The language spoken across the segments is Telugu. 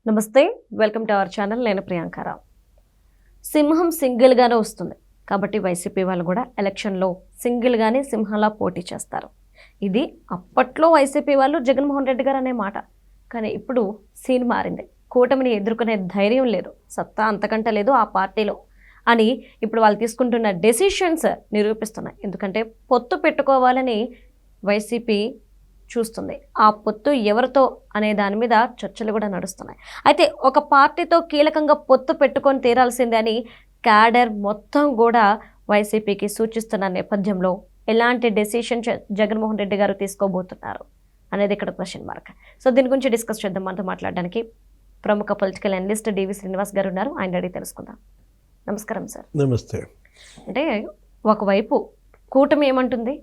నమస్తే, వెల్కమ్ టు అవర్ ఛానల్. నేను ప్రియాంకారావు. సింహం సింగిల్గానే వస్తుంది కాబట్టి వైసీపీ వాళ్ళు కూడా ఎలక్షన్లో సింగిల్గానే సింహంలా పోటీ చేస్తారు. ఇది అప్పట్లో వైసీపీ వాళ్ళు జగన్మోహన్ రెడ్డి గారు అనే మాట. కానీ ఇప్పుడు సీన్ మారింది. కూటమిని ఎదుర్కొనే ధైర్యం లేదు, సత్తా అంతకంటే లేదు ఆ పార్టీలో అని ఇప్పుడు వాళ్ళు తీసుకుంటున్న డెసిషన్స్ నిరూపిస్తున్నాయి. ఎందుకంటే పొత్తు పెట్టుకోవాలని వైసీపీ చూస్తుంది. ఆ పొత్తు ఎవరితో అనే దాని మీద చర్చలు కూడా నడుస్తున్నాయి. అయితే ఒక పార్టీతో కీలకంగా పొత్తు పెట్టుకొని తీరాల్సిందే అని క్యాడర్ మొత్తం కూడా వైసీపీకి సూచిస్తున్న నేపథ్యంలో ఎలాంటి డెసిషన్ జగన్మోహన్ రెడ్డి గారు తీసుకోబోతున్నారు అనేది ఇక్కడ క్వశ్చన్ మార్క్. సో దీని గురించి డిస్కస్ చేద్దాం. మనతో మాట్లాడడానికి ప్రముఖ పొలిటికల్ అనలిస్ట్ డివి శ్రీనివాస్ గారు ఉన్నారు. ఆయన అడిగి తెలుసుకుందాం. నమస్కారం సార్. నమస్తే. అంటే ఒకవైపు కూటమి ఏమంటుంది,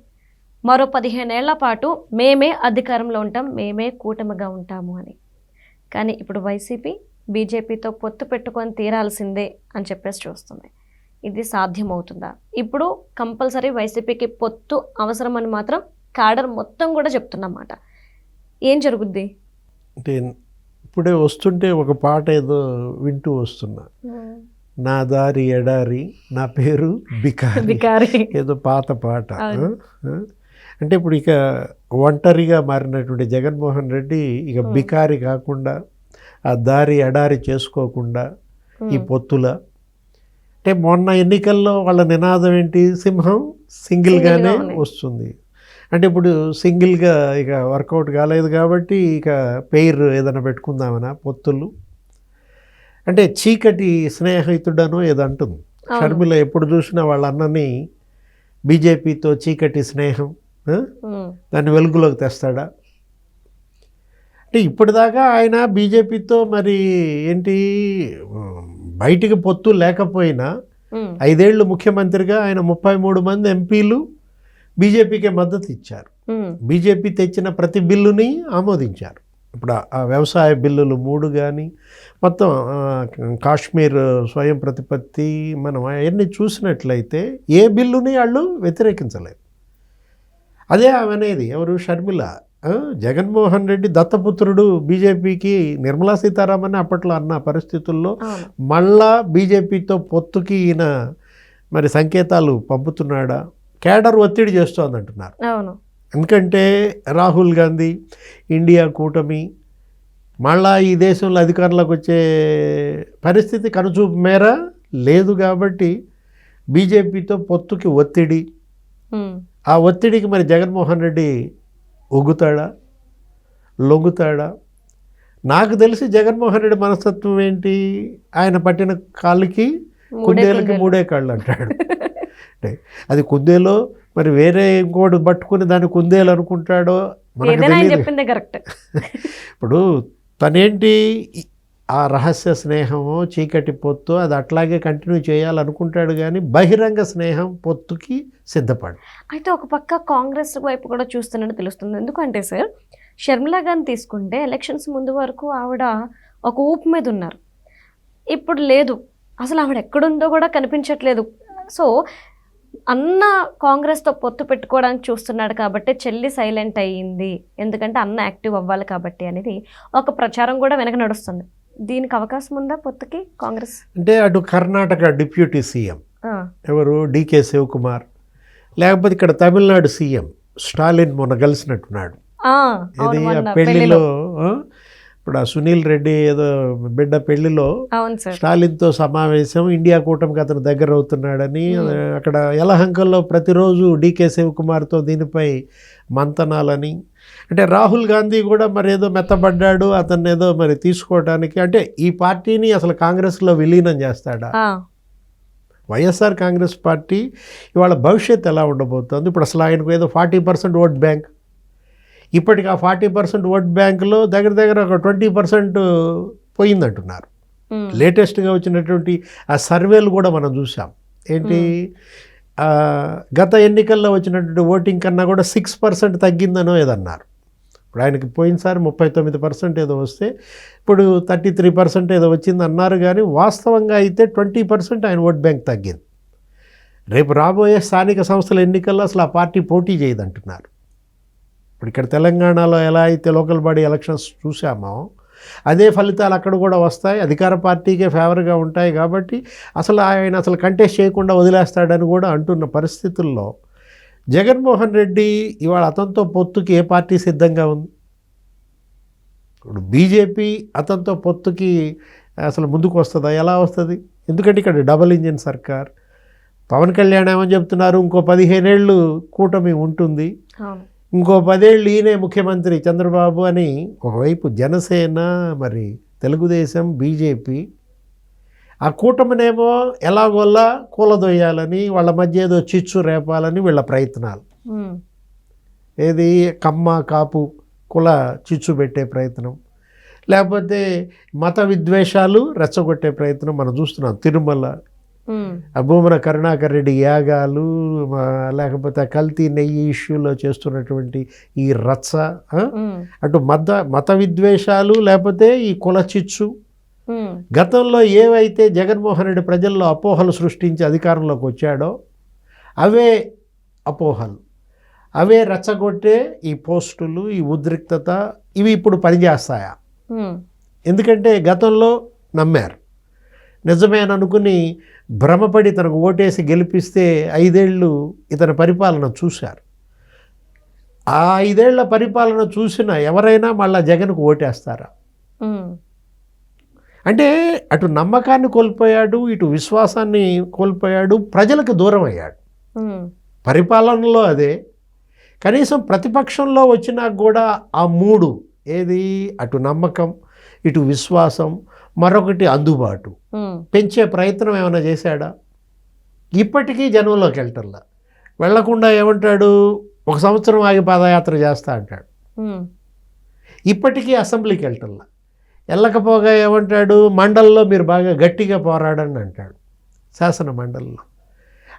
మరో 15 ఏళ్ల పాటు మేమే అధికారంలో ఉంటాం, మేమే కూటమిగా ఉంటాము అని. కానీ ఇప్పుడు వైసీపీ బీజేపీతో పొత్తు పెట్టుకొని తీరాల్సిందే అని చెప్పేసి చూస్తుంది. ఇది సాధ్యమవుతుందా? ఇప్పుడు కంపల్సరీ వైసీపీకి పొత్తు అవసరమని మాత్రం క్యాడర్ మొత్తం కూడా చెప్తున్నమాట. ఏం జరుగుద్ది అంటే ఇప్పుడే వస్తుంటే ఒక పాట ఏదో వింటూ వస్తున్నా, నా దారి ఎడారి నా పేరు బికారి, ఏదో పాత పాట. అంటే ఇప్పుడు ఇక ఒంటరిగా మారినటువంటి జగన్మోహన్ రెడ్డి ఇక బికారి కాకుండా, ఆ దారి ఎడారి చేసుకోకుండా ఈ పొత్తుల అంటే మొన్న ఎన్నికల్లో వాళ్ళ నినాదం ఏంటి, సింహం సింగిల్గానే వస్తుంది. అంటే ఇప్పుడు సింగిల్గా ఇక వర్కౌట్ కాలేదు కాబట్టి ఇక పెయిర్ ఏదైనా పెట్టుకుందామనా పొత్తులు. అంటే చీకటి స్నేహితుడనో ఏదో అంటుంది షర్మిల. ఎప్పుడు చూసినా వాళ్ళ అన్నని బీజేపీతో చీకటి స్నేహం, దాన్ని వెలుగులోకి తెస్తాడా? అంటే ఇప్పటిదాకా ఆయన బీజేపీతో మరి ఏంటి బయటికి పొత్తు లేకపోయినా 5 ఏళ్ళు ముఖ్యమంత్రిగా ఆయన 33 మంది ఎంపీలు బీజేపీకే మద్దతు ఇచ్చారు. బీజేపీ తెచ్చిన ప్రతి బిల్లుని ఆమోదించారు. ఇప్పుడు ఆ వ్యవసాయ బిల్లులు 3 కానీ, మొత్తం కాశ్మీర్ స్వయం ప్రతిపత్తి, మనం అవన్నీ చూసినట్లయితే ఏ బిల్లుని వాళ్ళు వ్యతిరేకించలేదు. అదే ఆమె అనేది ఎవరు, షర్మిల. జగన్మోహన్ రెడ్డి దత్తపుత్రుడు బీజేపీకి, నిర్మలా సీతారామన్ అప్పట్లో అన్న పరిస్థితుల్లో మళ్ళా బీజేపీతో పొత్తుకి ఈయన మరి సంకేతాలు పంపుతున్నాడా? కేడర్ ఒత్తిడి చేస్తోంది అంటున్నారు. ఎందుకంటే రాహుల్ గాంధీ ఇండియా కూటమి మళ్ళా ఈ దేశంలో అధికారంలోకి వచ్చే పరిస్థితి కనుచూపు మేర లేదు కాబట్టి బీజేపీతో పొత్తుకి ఒత్తిడి. ఆ ఒత్తిడికి మరి జగన్మోహన్ రెడ్డి ఒగ్గుతాడా, లొంగుతాడా? నాకు తెలిసి జగన్మోహన్ రెడ్డి మనస్తత్వం ఏంటి, ఆయన పట్టిన కాళ్ళకి కుందేలకి 3 కాళ్ళు అంటాడు. అంటే అది కుందేలో మరి వేరే ఇంకోటి పట్టుకుని దాన్ని కుందేలు అనుకుంటాడో మనకు తెలియదు. కరెక్ట్. ఇప్పుడు తనేంటి ఆ రహస్య స్నేహమో చీకటి పొత్తు అది అట్లాగే కంటిన్యూ చేయాలనుకుంటాడు, కానీ బహిరంగ స్నేహం పొత్తుకి సిద్ధపడు. అయితే ఒక పక్క కాంగ్రెస్ వైపు కూడా చూస్తున్నట్టు తెలుస్తుంది. ఎందుకంటే సార్, షర్మిల గారిని తీసుకుంటే ఎలక్షన్స్ ముందు వరకు ఆవిడ ఒక ఊపు మీద ఉన్నారు. ఇప్పుడు లేదు, అసలు ఆవిడ ఎక్కడుందో కూడా కనిపించట్లేదు. సో అన్న కాంగ్రెస్తో పొత్తు పెట్టుకోవడానికి చూస్తున్నాడు కాబట్టి చెల్లి సైలెంట్ అయ్యింది, ఎందుకంటే అన్న యాక్టివ్ అవ్వాలి కాబట్టి అనేది ఒక ప్రచారం కూడా వెనక నడుస్తుంది. దీనికి అవకాశం ఉందా పొత్తుకి కాంగ్రెస్? అంటే అటు కర్ణాటక డిప్యూటీ సీఎం ఎవరు, డికే శివకుమార్, లేకపోతే ఇక్కడ తమిళనాడు సీఎం స్టాలిన్ మొన్న కలిసినట్టున్నాడు. ఇది ఆ పెళ్లిలో, ఇప్పుడు ఆ సునీల్ రెడ్డి ఏదో బిడ్డ పెళ్లిలో స్టాలిన్తో సమావేశం, ఇండియా కూటమికి అతను దగ్గర అవుతున్నాడని అక్కడ యలహంకల్లో ప్రతిరోజు డికే శివకుమార్తో దీనిపై మంతనాలని. అంటే రాహుల్ గాంధీ కూడా మరి ఏదో మెత్తబడ్డాడు, అతన్ని ఏదో మరి తీసుకోవడానికి, అంటే ఈ పార్టీని అసలు కాంగ్రెస్లో విలీనం చేస్తాడా? వైఎస్ఆర్ కాంగ్రెస్ పార్టీ ఇవాళ భవిష్యత్తు ఎలా ఉండబోతోంది? ఇప్పుడు అసలు ఆయనకు ఏదో 40% ఓట్ బ్యాంక్, ఇప్పటికి ఆ 40% ఓట్ బ్యాంకులో దగ్గర ఒక 20% పోయిందంటున్నారు. లేటెస్ట్గా వచ్చినటువంటి ఆ సర్వేలు కూడా మనం చూసాం. ఏంటి, గత ఎన్నికల్లో వచ్చినటువంటి ఓటింగ్ కన్నా కూడా 6% తగ్గిందనో ఏదన్నారు. ఇప్పుడు ఆయనకి పోయినసారి 39% ఏదో వస్తే ఇప్పుడు 33% ఏదో వచ్చింది అన్నారు, కానీ వాస్తవంగా అయితే 20% ఆయన ఓట్ బ్యాంక్ తగ్గింది. రేపు రాబోయే స్థానిక సంస్థల ఎన్నికల్లో అసలు ఆ పార్టీ పోటీ చేయదంటున్నారు. ఇప్పుడు ఇక్కడ తెలంగాణలో ఎలా అయితే లోకల్ బాడీ ఎలక్షన్స్ చూసామో అదే ఫలితాలు అక్కడ కూడా వస్తాయి, అధికార పార్టీకే ఫేవర్గా ఉంటాయి. కాబట్టి ఆయన అసలు కంటెస్ట్ చేయకుండా వదిలేస్తాడని కూడా అంటున్న పరిస్థితుల్లో జగన్మోహన్ రెడ్డి ఇవాళ అతనితో పొత్తుకి ఏ పార్టీ సిద్ధంగా ఉంది? ఇప్పుడు బీజేపీ అతనితో పొత్తుకి అసలు ముందుకు వస్తుందా? ఎలా వస్తుంది? ఎందుకంటే ఇక్కడ డబుల్ ఇంజిన్ సర్కార్. పవన్ కళ్యాణ్ ఏమని చెప్తున్నారు, ఇంకో 15 ఏళ్ళు కూటమి ఉంటుంది, ఇంకో 10 ఏళ్ళు ఈయనే ముఖ్యమంత్రి చంద్రబాబు అని. ఒకవైపు జనసేన, మరి తెలుగుదేశం, బీజేపీ ఆ కూటమినేమో ఎలాగోలా కూలదొయ్యాలని, వాళ్ళ మధ్య ఏదో చిచ్చు రేపాలని వీళ్ళ ప్రయత్నాలు. ఏది కమ్మ కాపు కుల చిచ్చు పెట్టే ప్రయత్నం, లేకపోతే మత విద్వేషాలు రెచ్చగొట్టే ప్రయత్నం మనం చూస్తున్నాం. తిరుమల, భూమన కరుణాకర్ రెడ్డి యాగాలు, లేకపోతే కల్తీ నెయ్యి ఇష్యూలో చేస్తున్నటువంటి ఈ రచ్చ, అటు మత విద్వేషాలు, లేకపోతే ఈ కుల చిచ్చు. గతంలో ఏవైతే జగన్మోహన్ రెడ్డి ప్రజల్లో అపోహలు సృష్టించి అధికారంలోకి వచ్చాడో అవే అపోహలు, అవే రెచ్చగొట్టే ఈ పోస్టులు, ఈ ఉద్రిక్తత, ఇవి ఇప్పుడు పనిచేస్తాయా? ఎందుకంటే గతంలో నమ్మారు, నిజమేననుకుని భ్రమపడి తనకు ఓటేసి గెలిపిస్తే 5 ఏళ్ళు ఇతని పరిపాలన చూశారు. ఆ 5 ఏళ్ల పరిపాలన చూసిన ఎవరైనా మళ్ళా జగన్కు ఓటేస్తారా? అంటే అటు నమ్మకాన్ని కోల్పోయాడు, ఇటు విశ్వాసాన్ని కోల్పోయాడు, ప్రజలకు దూరం అయ్యాడు. పరిపాలనలో అదే, కనీసం ప్రతిపక్షంలో వచ్చినా కూడా ఆ 3 ఏది, అటు నమ్మకం, ఇటు విశ్వాసం, మరొకటి అందుబాటు పెంచే ప్రయత్నం ఏమైనా చేశాడా? ఇప్పటికీ జనంలోకి వెళ్లకుండా ఏమంటాడు, 1 సంవత్సరం ఆగి పాదయాత్ర చేస్తా అంటాడు. ఇప్పటికీ అసెంబ్లీకి వెళ్ళకపోగా ఏమంటాడు, మండలిలో మీరు బాగా గట్టిగా పోరాడండి అంటాడు, శాసన మండలిలో.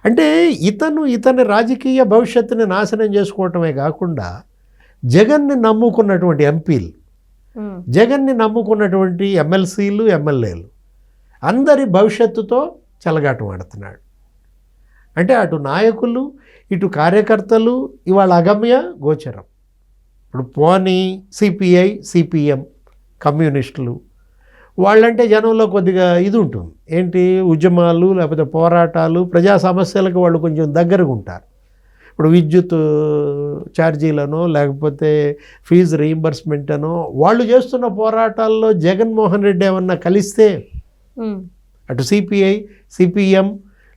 అంటే ఇతని రాజకీయ భవిష్యత్తుని నాశనం చేసుకోవటమే కాకుండా జగన్ని నమ్ముకున్నటువంటి ఎంపీలు, జగన్ని నమ్ముకున్నటువంటి ఎమ్మెల్సీలు, ఎమ్మెల్యేలు అందరి భవిష్యత్తుతో చెలగాటం ఆడుతున్నాడు. అంటే అటు నాయకులు, ఇటు కార్యకర్తలు ఇవాళ అగమ్య గోచరం. ఇప్పుడు పోనీ సిపిఐ, సిపిఎం, కమ్యూనిస్టులు వాళ్ళంటే జనంలో కొద్దిగా ఇది ఉంటుంది, ఏంటి ఉద్యమాలు, లేకపోతే పోరాటాలు, ప్రజా సమస్యలకు వాళ్ళు కొంచెం దగ్గరగా ఉంటారు. ఇప్పుడు విద్యుత్ ఛార్జీలనో, లేకపోతే ఫీజు రీయింబర్స్మెంట్ అనో, వాళ్ళు చేస్తున్న పోరాటాల్లో జగన్మోహన్ రెడ్డి ఏమన్నా కలిస్తే అటు సిపిఐ, సిపిఎం,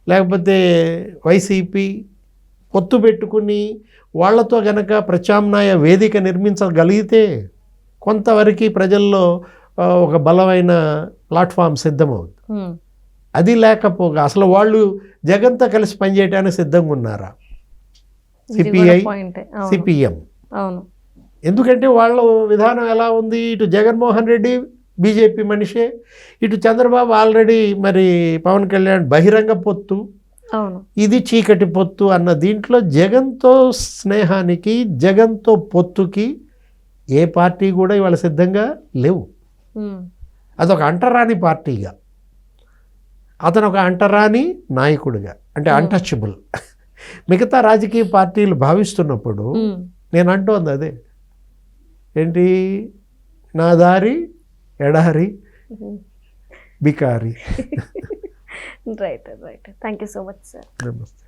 లేకపోతే వైసీపీ పొత్తు పెట్టుకుని వాళ్లతో గనక ప్రత్యామ్నాయ వేదిక నిర్మించగలిగితే కొంతవరకు ప్రజల్లో ఒక బలమైన ప్లాట్ఫామ్ సిద్ధమవుతుంది. అది లేకపోగా అసలు వాళ్ళు జగన్తో కలిసి పనిచేయడానికి సిద్ధంగా ఉన్నారా? CPI, CPM. ఎందుకంటే వాళ్ళ విధానం ఎలా ఉంది, ఇటు జగన్మోహన్ రెడ్డి బీజేపీ మనిషే, ఇటు చంద్రబాబు ఆల్రెడీ మరి పవన్ కళ్యాణ్ బహిరంగ పొత్తు, ఇది చీకటి పొత్తు అన్న దీంట్లో జగన్తో స్నేహానికి, జగన్తో పొత్తుకి ఏ పార్టీ కూడా ఇవాళ సిద్ధంగా లేవు. అదొక అంటరాని పార్టీగా, అతను ఒక అంటరాని నాయకుడిగా, అంటే అన్టచబుల్ మిగతా రాజకీయ పార్టీలు భావిస్తున్నప్పుడు నేను అంటోంది అదే, ఏంటి, నా దారి ఎడారి బికారి. Right. Thank you so much sir. నమస్తే.